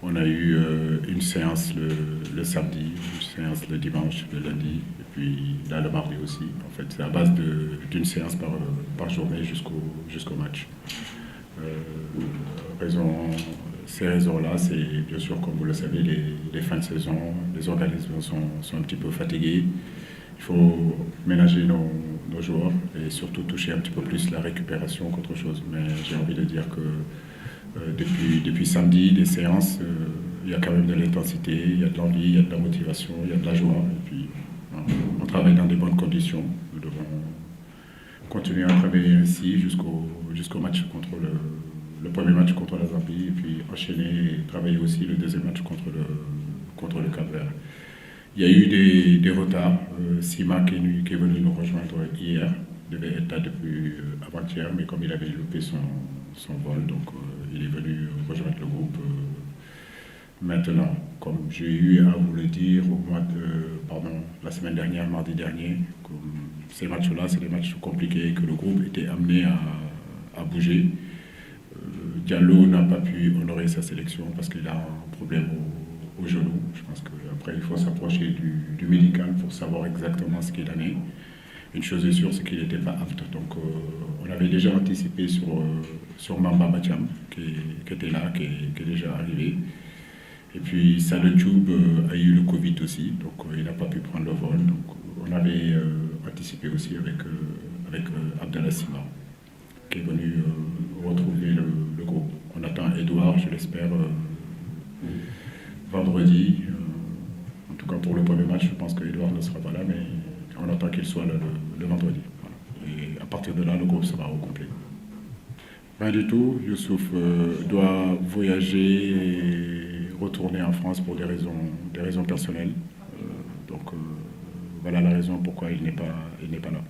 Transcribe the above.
On a eu une séance le samedi, une séance le dimanche, le lundi, et puis là le mardi aussi. En fait, c'est à base d'une séance par journée jusqu'au match. Euh, raison, Ces raisons-là, c'est bien sûr, comme vous le savez, les fins de saison, les organismes sont un petit peu fatigués. Il faut ménager nos joueurs et surtout toucher un petit peu plus la récupération qu'autre chose. Mais j'ai envie de dire que depuis samedi, les séances, il y a quand même de l'intensité, il y a de l'envie, il y a de la motivation, il y a de la joie. Et puis, on travaille dans de bonnes conditions. Nous devons continuer à travailler ainsi jusqu'au match contre le premier match contre la Zambie et puis enchaîner et travailler aussi le deuxième match contre le Cap-Vert. Il y a eu des retards. Sima qui est venu nous rejoindre hier devait être là depuis avant-hier, mais comme il avait loupé son vol, donc il est venu rejoindre le groupe maintenant. Comme j'ai eu à vous le dire la semaine dernière, mardi dernier, ces matchs-là, c'est des matchs compliqués que le groupe était amené à bouger. Diallo n'a pas pu honorer sa sélection parce qu'il a un problème au genou. Je pense qu'après, il faut s'approcher du médical pour savoir exactement ce qu'il en est. Une chose est sûre, c'est qu'il n'était pas apte. Donc, on avait déjà anticipé sur Mamba Bacham, qui était là, qui est déjà arrivé. Et puis, Saleh Tchoub a eu le Covid aussi, donc il n'a pas pu prendre le vol. Donc, on avait anticipé aussi avec Abdallah Sima, qui est venu retrouver le groupe. On attend Edouard, je l'espère, vendredi. En tout cas, pour le premier match, je pense qu'Edouard ne sera pas là, mais on attend qu'il soit là le vendredi. Voilà. Et à partir de là, le groupe sera au complet. Rien du tout. Youssouf doit voyager et retourner en France pour des raisons personnelles. Donc voilà la raison pourquoi il n'est pas là.